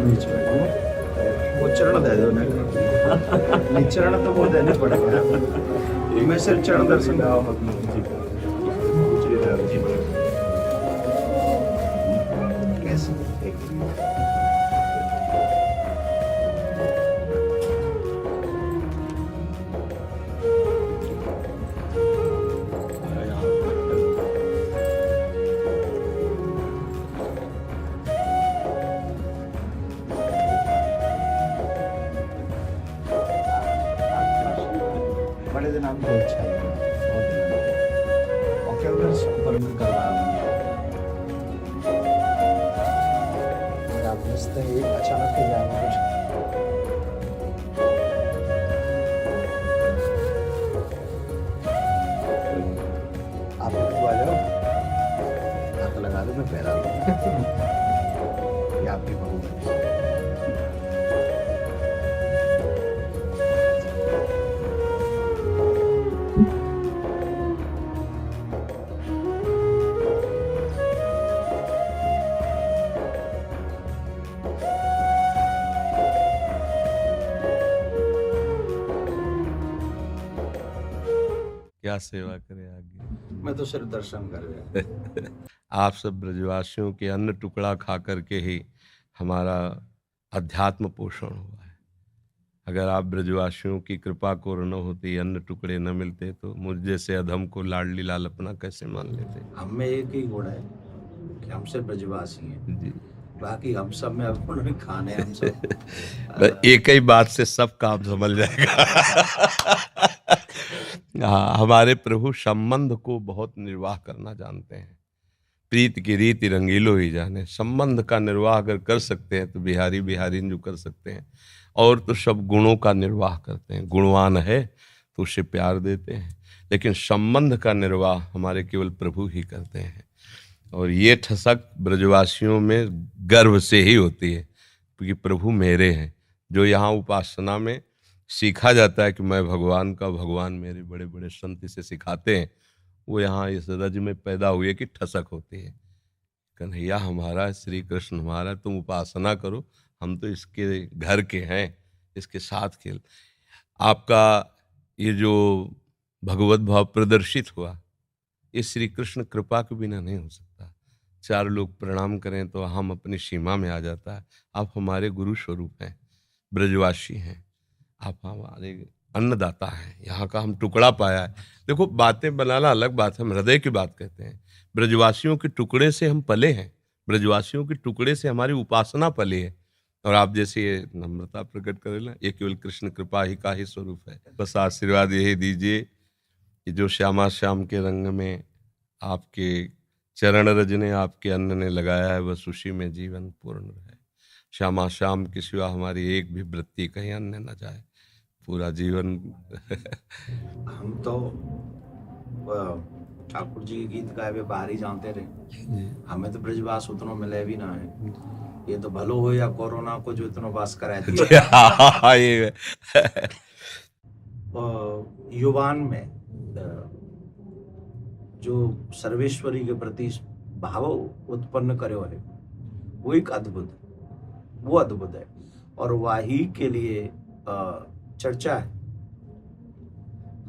बीच में वो चरण दे दो ना। नहीं, चरण तो वो देने पड़ेगा। मैं सिर्फ चरण दर्शन कैसे बड़े दिन आपको अच्छा है और क्या परम करवा आप रिश्ते अचानक ही जाना कुछ आप आ जाओ, हाथ लगा दो, मैं पैरा ये आपकी बहू है। क्या सेवा करे आगे। मैं तो सिर्फ दर्शन कर रहा। आप सब ब्रजवासियों के अन्न टुकड़ा खा करके ही हमारा अध्यात्म पोषण हुआ है। अगर आप ब्रजवासियों की कृपा को न होती, अन्न टुकड़े न मिलते, तो मुझ जैसे अधम को लाडली लाल अपना कैसे मान लेते। हम में एक ही गुण है कि हम सिर्फ ब्रजवासी हैं जी, बाकी हम सब में अब उन्होंने खाने हम सब एक ही बात से सब काम समझ जाएगा। हाँ, हमारे प्रभु संबंध को बहुत निर्वाह करना जानते हैं। प्रीत की रीति रंगीलो ही जाने। संबंध का निर्वाह अगर कर सकते हैं तो बिहारी बिहारी जो कर सकते हैं, और तो सब गुणों का निर्वाह करते हैं। गुणवान है तो उसे प्यार देते हैं, लेकिन संबंध का निर्वाह हमारे केवल प्रभु ही करते हैं। और ये ठसक ब्रजवासियों में गर्व से ही होती है, क्योंकि प्रभु मेरे हैं। जो यहाँ उपासना में सीखा जाता है कि मैं भगवान का, भगवान मेरे, बड़े बड़े संत इसे सिखाते हैं, वो यहाँ इस रज में पैदा हुए कि ठसक होती है। कन्हैया हमारा, श्री कृष्ण हमारा, तुम उपासना करो, हम तो इसके घर के हैं, इसके साथ खेल। आपका ये जो भगवत भाव प्रदर्शित हुआ, ये श्री कृष्ण कृपा के बिना नहीं हो सकता। चार लोग प्रणाम करें तो हम अपनी सीमा में आ जाता है। आप हमारे गुरु स्वरूप हैं, ब्रजवासी हैं, आप हमारे अन्नदाता हैं। यहाँ का हम टुकड़ा पाया है। देखो, बातें बनाना अलग बात है, हम हृदय की बात कहते हैं। ब्रजवासियों के टुकड़े से हम पले हैं, ब्रजवासियों के टुकड़े से हमारी उपासना पली है। और आप जैसे ये नम्रता प्रकट करें, ये केवल कृष्ण कृपा ही का ही स्वरूप है। बस आशीर्वाद यही दीजिए कि जो श्यामा श्याम के रंग में आपके चरण रज ने, आपके अन्न ने लगाया है, बस उसी में जीवन पूर्ण रहे। श्यामा श्याम की सिवा हमारी एक भी वृत्ति कहीं अन्य न जाए, पूरा जीवन। हम तो ठाकुर जी के गीत गाए हुए बाहर ही जानते रहे। हमें तो ब्रजवास उतना मिले भी ना है। ये तो भलो हो या कोरोना को जो इतना वास कराए दिया। ये युवान में जो सर्वेश्वरी के प्रति भाव उत्पन्न करे है, वो एक अद्भुत, वो अद्भुत है। और वाही के लिए चर्चा है,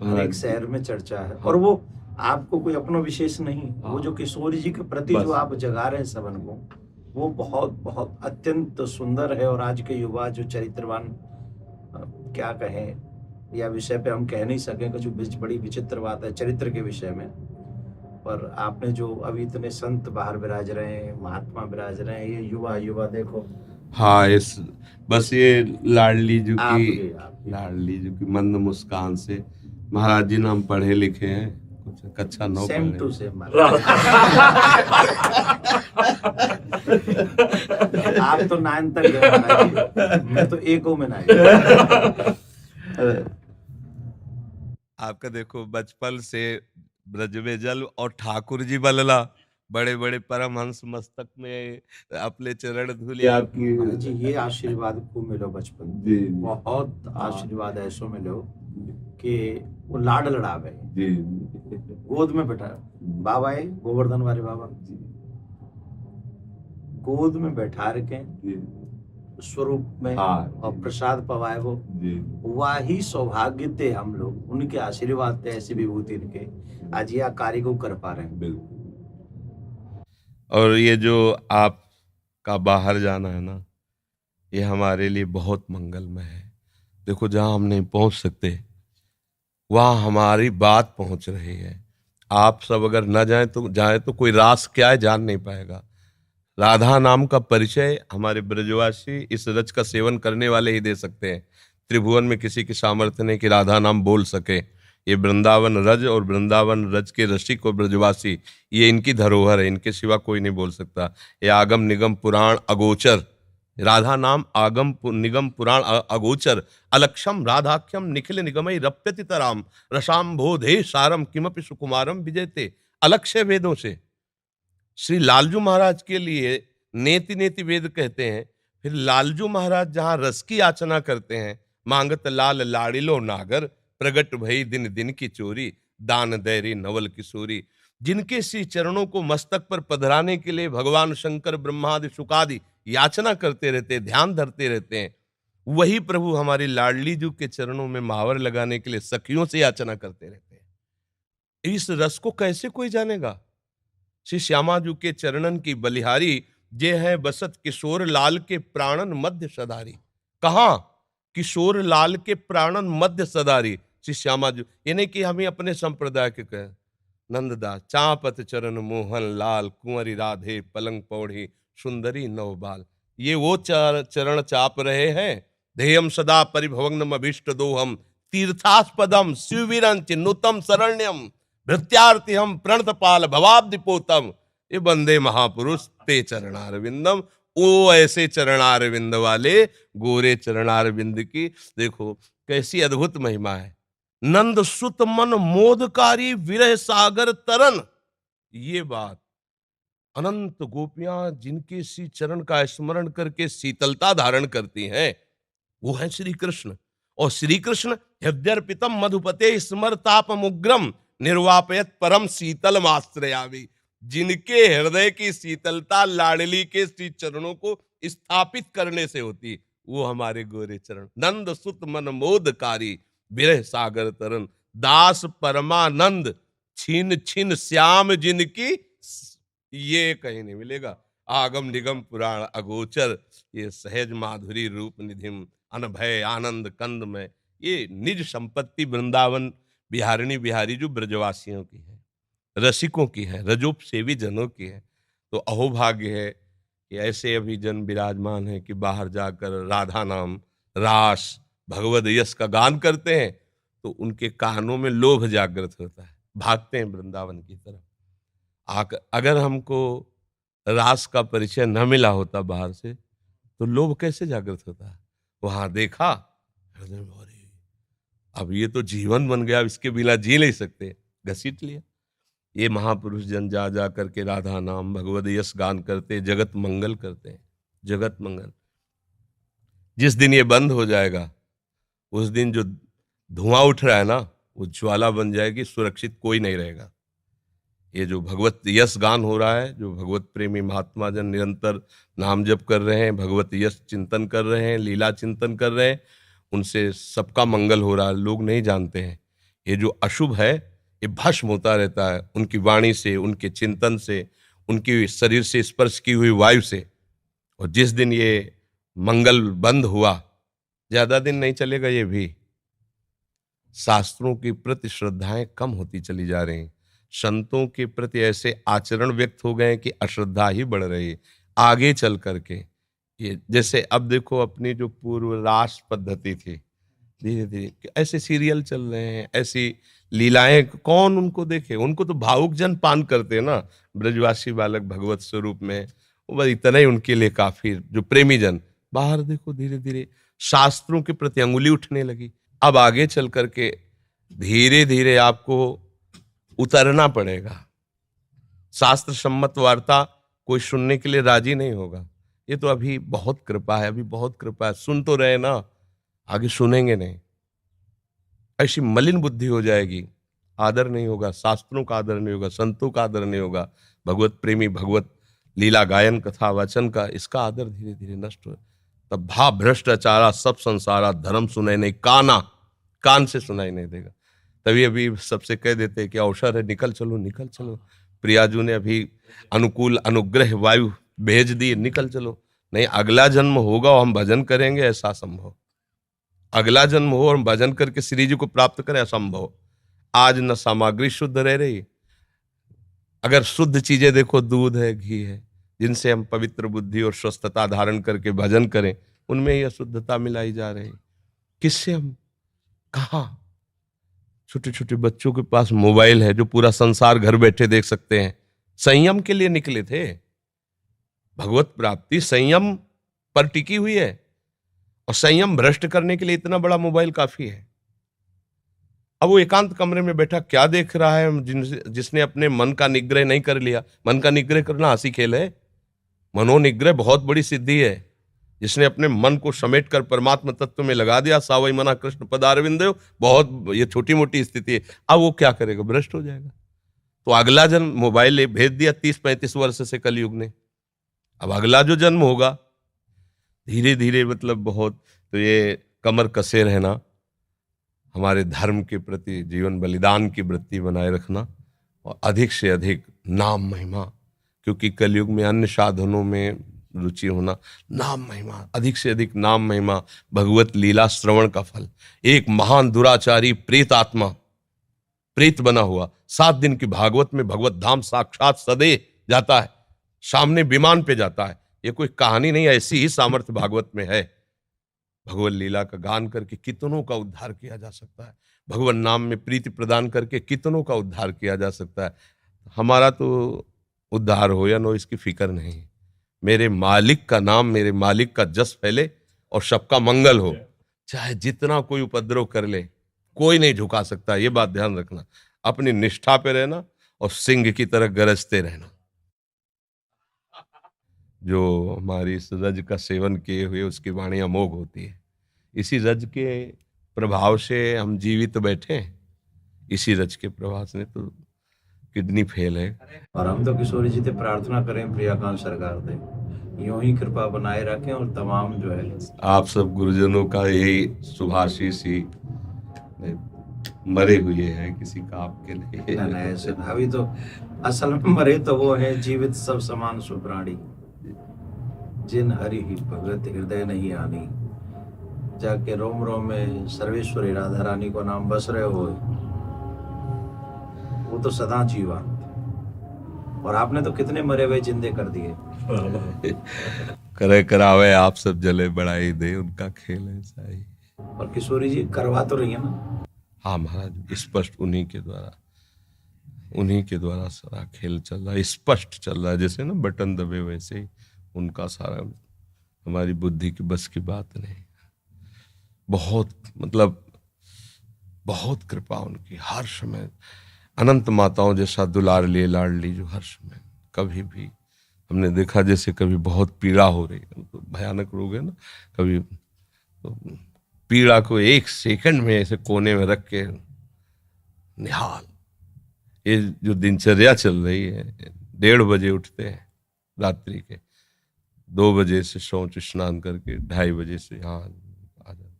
हर एक शहर में चर्चा है। और वो आपको कोई अपना विशेष नहीं, वो जो किशोर जी के प्रति जो आप जगा रहे हैं सबन को, वो बहुत बहुत अत्यंत सुंदर है। और आज के युवा जो चरित्रवान, क्या कहें, या विषय पे हम कह नहीं सकें, कुछ बड़ी विचित्र बात है चरित्र के विषय में। पर आपने जो अभी इतने संत बाहर विराज रहे हैं, महात्मा विराज रहे हैं, ये युवा देखो। हाँ, इस बस ये लाडली जी की मंद मुस्कान से, महाराज जी नाम पढ़े लिखे हैं, कुछ कक्षा 9 सेम टू सेम। आप तो 9 तक गए, मैं तो 1 में नहीं। आपका देखो, बचपन से ब्रज में जल और ठाकुर जी बलला, बड़े बड़े परमहंस मस्तक में अपने चरण धूले आपकी। हाँ जी, ये आशीर्वाद खूब मिलो बचपन जी में। बहुत आशीर्वाद ऐसो मिलो कि वो लाड लड़ावे, जी गोद में बैठा बाबा है गोवर्धन वाले बाबा, गोद में बैठा रखे स्वरूप में और प्रसाद पवाए वो, वही सौभाग्य थे हम लोग, उनके आशीर्वाद थे, ऐसी विभूति इनके आज यह कार्य को कर पा रहे हैं। बिल्कुल। और ये जो आपका बाहर जाना है ना, ये हमारे लिए बहुत मंगलमय है। देखो, जहां हम नहीं पहुंच सकते वहां हमारी बात पहुंच रही है। आप सब अगर न जाए तो कोई रास क्या है जान नहीं पाएगा। राधा नाम का परिचय हमारे ब्रजवासी इस रज का सेवन करने वाले ही दे सकते हैं। त्रिभुवन में किसी की सामर्थ्य नहीं कि राधा नाम बोल सके। ये वृंदावन रज और वृंदावन रज के रसिक और ब्रजवासी, ये इनकी धरोहर है, इनके सिवा कोई नहीं बोल सकता। ये आगम निगम पुराण अगोचर, राधा नाम आगम निगम पुराण अगोचर, अलक्षम राधाख्यम निखिल निगमई रप्यति तराम, रसाम्भोधे सारम किमपि सुकुमारम विजयते। अलक्ष्य वेदों से श्री लालजू महाराज के लिए नेति नेति वेद कहते हैं। फिर लालजू महाराज जहां रस की याचना करते हैं, मांगत लाल लाड़िलो नागर, प्रगट भई दिन दिन की चोरी, दान दैरी नवल किशोरी। जिनके श्री चरणों को मस्तक पर पधराने के लिए भगवान शंकर ब्रह्मादि शुकादि याचना करते रहते, ध्यान धरते रहते हैं, वही प्रभु हमारी लाडली जू के चरणों में महावर लगाने के लिए सखियों से याचना करते रहते हैं। इस रस को कैसे कोई जानेगा? श्री श्यामाजू के चरणन की बलिहारी, जे है बसत किशोर लाल के प्राणन मध्य सदारी। कहा? किशोर लाल के प्राणन मध्य सदारी श्री श्यामाजू। ये नहीं कि हमें अपने संप्रदाय के कहें। नंददास चापत चरण मोहन लाल, कुंवरी राधे पलंग पौड़ी, सुंदरी नवबाल। ये वो चरण चाप रहे हैं। ध्येयम सदा परिभवग्नम अभीष्ट दोहम, तीर्थास्पदम शिववीरं चिन्नुतम शरण्यम, भृत्यार्थी हम प्रणत पाल भवाब्दिपोतम। ये बंदे महापुरुष ते चरणार विंदम। वो ऐसे चरणार विंद वाले गोरे चरणार विंद की देखो कैसी अद्भुत महिमा है। नंद सुत मन मोदकारी विरह सागर तरन। ये बात, अनंत गोपियां जिनके श्री चरण का स्मरण करके शीतलता धारण करती हैं, वो है श्री कृष्ण। और श्री कृष्ण हृदयर्पितम मधुपते स्मरतापमुग्रम, निर्वापयत परम शीतल आश्रयामि। जिनके हृदय की शीतलता लाडली के श्री चरणों को स्थापित करने से होती, वो हमारे गोरे चरण। नंद सुत मन मोदकारी विरह सागर तरन, दास परमानंद छीन छीन श्याम जिनकी, ये कहीं नहीं मिलेगा। आगम निगम पुराण अगोचर, ये सहज माधुरी रूप निधिम, अनभय आनंद कंद में। ये निज संपत्ति वृंदावन बिहारिणी बिहारी जो ब्रजवासियों की है, रसिकों की है, रजोप सेवी जनों की है। तो अहोभाग्य है कि ऐसे अभी जन विराजमान है कि बाहर जाकर राधा नाम, रास, भगवद यश का गान करते हैं तो उनके कानों में लोभ जागृत होता है, भागते हैं वृंदावन की तरफ। अगर हमको रास का परिचय न मिला होता बाहर से, तो लोभ कैसे जागृत होता है? वहां देखा, अब ये तो जीवन बन गया, इसके बिना जी नहीं सकते, घसीट लिया। ये महापुरुष जन जा जा करके राधा नाम भगवद यश गान करते, जगत मंगल करते हैं, जगत मंगल। जिस दिन ये बंद हो जाएगा, उस दिन जो धुआं उठ रहा है ना, वो ज्वाला बन जाएगी, सुरक्षित कोई नहीं रहेगा। ये जो भगवत यश गान हो रहा है, जो भगवत प्रेमी महात्मा जन निरंतर नाम जप कर रहे हैं, भगवत यश चिंतन कर रहे हैं, लीला चिंतन कर रहे हैं, उनसे सबका मंगल हो रहा है। लोग नहीं जानते हैं ये जो अशुभ है ये भस्म होता रहता है उनकी वाणी से, उनके चिंतन से, उनकी शरीर से स्पर्श की हुई वायु से। और जिस दिन ये मंगल बंद हुआ, ज्यादा दिन नहीं चलेगा, ये भी शास्त्रों के प्रति श्रद्धाएं कम होती चली जा रही, संतों के प्रति ऐसे आचरण व्यक्त हो गए कि अश्रद्धा ही बढ़ रही आगे चल करके। ये जैसे अब देखो अपनी जो पूर्व रास पद्धति थी, धीरे धीरे ऐसे सीरियल चल रहे हैं, ऐसी लीलाएं, कौन उनको देखे? उनको तो भावुक जन पान करते हैं ना, ब्रजवासी बालक भगवत स्वरूप में, वो बस इतना ही उनके लिए काफी। जो प्रेमी जन बाहर देखो, धीरे धीरे शास्त्रों के प्रति अंगुली उठने लगी। अब आगे चल करके धीरे धीरे आपको उतरना पड़ेगा, शास्त्र सम्मत वार्ता कोई सुनने के लिए राजी नहीं होगा। ये तो अभी बहुत कृपा है, अभी बहुत कृपा है, सुन तो रहे ना, आगे सुनेंगे नहीं। ऐसी मलिन बुद्धि हो जाएगी, आदर नहीं होगा, शास्त्रों का आदर नहीं होगा, संतों का आदर नहीं होगा, भगवत प्रेमी, भगवत लीला गायन कथा वचन का इसका आदर धीरे धीरे नष्ट हो। तब भा भ्रष्टाचारा सब संसारा, धर्म सुनाई नहीं, कान से सुनाई नहीं देगा। तभी अभी सबसे कह देते हैं कि अवसर है, निकल चलो निकल चलो। प्रियाजू ने अभी अनुकूल अनुग्रह वायु भेज दी, निकल चलो। नहीं, अगला जन्म होगा और हम भजन करेंगे, ऐसा संभव। अगला जन्म हो और हम भजन करके श्री जी को प्राप्त करें, असंभव। आज न सामग्री शुद्ध रह रही। अगर शुद्ध चीजें देखो, दूध है, घी है, जिनसे हम पवित्र बुद्धि और स्वस्थता धारण करके भजन करें, उनमें ही अशुद्धता मिलाई जा रही। किससे हम कहा? छोटे छोटे बच्चों के पास मोबाइल है, जो पूरा संसार घर बैठे देख सकते हैं। संयम के लिए निकले थे। भगवत प्राप्ति संयम पर टिकी हुई है, और संयम भ्रष्ट करने के लिए इतना बड़ा मोबाइल काफी है। अब वो एकांत कमरे में बैठा क्या देख रहा है? जिसने अपने मन का निग्रह नहीं कर लिया। मन का निग्रह करना हंसी खेल है। मनोनिग्रह बहुत बड़ी सिद्धि है। जिसने अपने मन को समेट कर परमात्मा तत्व में लगा दिया, सावई मना कृष्ण पदारविंदो, बहुत ये छोटी मोटी स्थिति है। अब वो क्या करेगा? भ्रष्ट हो जाएगा। तो अगला जन्म मोबाइल भेज दिया 30-35 वर्ष से कलयुग ने। अब अगला जो जन्म होगा धीरे धीरे, मतलब बहुत, तो ये कमर कसे रहना, हमारे धर्म के प्रति जीवन बलिदान की वृत्ति बनाए रखना, और अधिक से अधिक नाम महिमा, क्योंकि कलयुग में अन्य साधनों में रुचि होना, नाम महिमा, अधिक से अधिक नाम महिमा, भगवत लीला श्रवण का फल। एक महान दुराचारी प्रेत आत्मा, प्रेत बना हुआ, 7 दिन की भागवत में भगवत धाम साक्षात सदे जाता है, सामने विमान पे जाता है। ये कोई कहानी नहीं, ऐसी ही सामर्थ्य भागवत में है। भगवत लीला का गान करके कितनों का उद्धार किया जा सकता है। भगवान नाम में प्रीति प्रदान करके कितनों का उद्धार किया जा सकता है। हमारा तो उद्धार हो या नो, इसकी फिक्र नहीं। मेरे मालिक का नाम, मेरे मालिक का जस फैले और सबका मंगल हो। चाहे जितना कोई उपद्रव कर ले, कोई नहीं झुका सकता। ये बात ध्यान रखना। अपनी निष्ठा पे रहना और सिंह की तरह गरजते रहना। जो हमारी इस रज का सेवन किए हुए, उसकी वाणी अमोघ होती है। इसी रज के प्रभाव से हम जीवित बैठे हैं। इसी रज के प्रभाव से तो किडनी फेल है। और हम तो किशोरी जी से प्रार्थना करें, प्रियाकांत सरकार दे यूं ही कृपा बनाए रखें, और तमाम जो है आप सब गुरुजनों का यही शुभाशीष ही मरे हुए हैं, किसी का आपके लिए ना ऐसे। अभी तो असल में मरे तो वो है, जीवित सब समान सुप्राणी, जिन हरि ही भगवत हृदय नहीं आनी। जाके रोम रोम में सर्वेश्वरी राधा रानी को नाम बस रहे हो, वो तो सदा जीवन। और आपने तो कितने मरे हुए जिंदे कर दिए। करे करावे आप सब जले बढ़ाई दे, उनका खेल ऐसा ही। और किशोरी जी करवा तो रही है ना? हाँ महाराज, स्पष्ट उन्हीं के द्वारा सारा खेल चल रहा है, स्पष्ट चल रहा है। जैसे ना बटन दबे, वैसे ही उनका सारा, हमारी बुद्धि की बस की बात नहीं। बहुत, मतलब बहुत कृपा उनकी, हर समय अनंत माताओं जैसा दुलार लिए लाडली, जो हर समय कभी भी हमने देखा, जैसे कभी बहुत पीड़ा हो रही है, तो भयानक रोग है ना, कभी तो पीड़ा को 1 सेकंड में ऐसे कोने में रख के निहाल। ये जो दिनचर्या चल रही है, 1:30 बजे उठते हैं रात्रि के, 2 बजे से शौच स्नान करके 2:30 बजे से यहाँ आ जाते।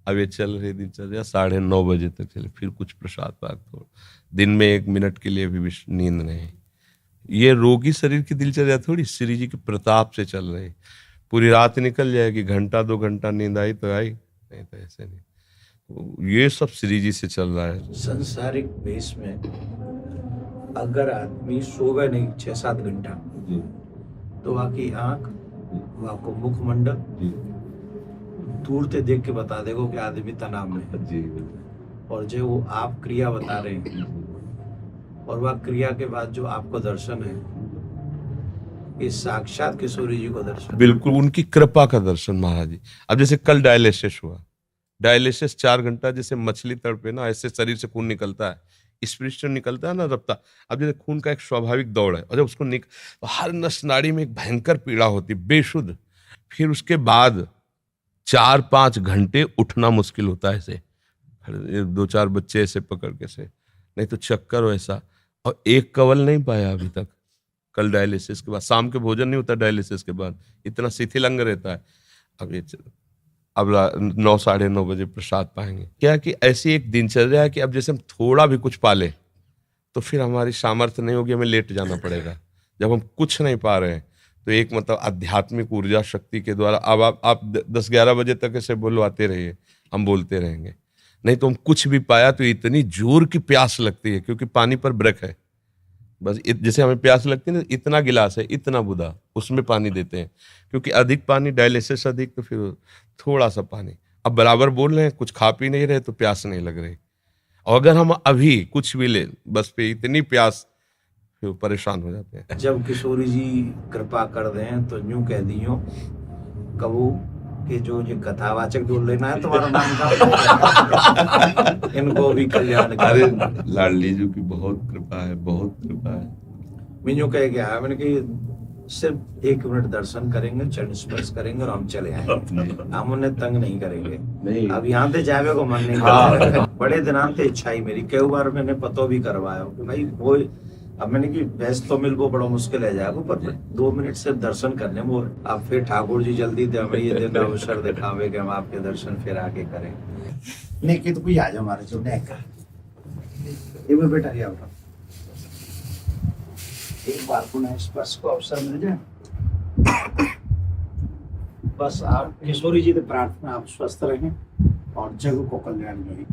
अब ये चल रही दिनचर्या 9:30 बजे तक चले, फिर कुछ प्रसाद पाक, तो दिन में 1 मिनट के लिए भी नींद नहीं। ये रोगी शरीर की दिनचर्या थोड़ी, श्री जी के प्रताप से चल रही। पूरी रात निकल जाएगी, 1-2 घंटा नींद आई तो आई, नहीं तो ऐसे नहीं। तो ये सब श्री जी से चल रहा है। संसारिक बेस में अगर आदमी सोवे नहीं 6-7 घंटा, तो आपकी आंख, आपको मुखमंडल दूर से देख के बता देगा कि आदमी तनाव में है जी। और जो वो आप क्रिया बता रहे हैं, और वह क्रिया के बाद जो आपको दर्शन है, ये साक्षात किशोरी जी को दर्शन। बिल्कुल उनकी कृपा का दर्शन महाराज जी। अब जैसे कल डायलिसिस हुआ, डायलिसिस 4 घंटा, जैसे मछली तड़पे ना, ऐसे शरीर से खून निकलता है। स्पिरिट से निकलता है ना रफ्तार, अब जैसे खून का एक स्वाभाविक दौड़ है, और जब उसको तो हर नस नाड़ी में एक भयंकर पीड़ा होती बेशुद्ध। फिर उसके बाद 4-5 घंटे उठना मुश्किल होता है ऐसे, 2-4 बच्चे ऐसे पकड़ के से, नहीं तो चक्कर वैसा। और एक कवल नहीं पाया अभी तक। कल डायलिसिस के बाद शाम के भोजन नहीं होता, डायलिसिस के बाद इतना शिथिल अंग रहता है। अब 9-9:30 बजे प्रसाद पाएंगे। क्या कि ऐसी एक दिनचर्या है कि अब जैसे हम थोड़ा भी कुछ पाले तो फिर हमारी सामर्थ्य नहीं होगी, हमें लेट जाना पड़ेगा। जब हम कुछ नहीं पा रहे हैं तो एक मतलब आध्यात्मिक ऊर्जा शक्ति के द्वारा अब आप 10-11 बजे तक ऐसे बुलवाते रहिए, हम बोलते रहेंगे। नहीं तो हम कुछ भी पाया तो इतनी जोर की प्यास लगती है, क्योंकि पानी पर ब्रेक है। बस जैसे हमें प्यास लगती है ना, इतना गिलास है, इतना बुदा, उसमें पानी देते हैं, क्योंकि अधिक पानी डायलिसिस अधिक, तो फिर थोड़ा सा पानी। अब बराबर बोल रहे हैं, कुछ खा पी नहीं रहे तो प्यास नहीं लग रही। और अगर हम अभी कुछ भी ले बस पे इतनी प्यास, फिर परेशान हो जाते हैं। जब किशोरी जी कृपा कर दें तो यूं कह दियो कबू कि जो ये कथावाचक बोल लेना है तुम्हारा नाम का इनको भी कल्याण अरे करे। लाडली जी की बहुत कृपा है, बहुत कृपा है। मैं यूं कह गया, मैंने कि सिर्फ 1 मिनट दर्शन करेंगे, चरण स्पर्श करेंगे और हम चले आएंगे, हम उन्हें तंग नहीं करेंगे। नहीं। अब यहाँ से जावे को मन नहीं करता। बड़े दिनांत इच्छा ही मेरी, कई बार मैंने पतो भी करवाया कि भाई वो, अब मैंने कि वैसे तो मिल वो बड़ा मुश्किल है जाएगा, पर 2 मिनट से दर्शन करने वो। अब फिर ठाकुर जी जल्दी दे हमें ये दिन अवसर दिखावे कि हम आपके दर्शन फिर आगे करें। नहीं कि तो कोई आ जाओ हमारे जो का ये वो बेटा ये आओ, एक बार पुनः स्पर्श को अवसर मिल जाए। बस आप किशोरी जी से प्रार्थना, आप स्वस्थ रहें और जग को कल्याण में ही।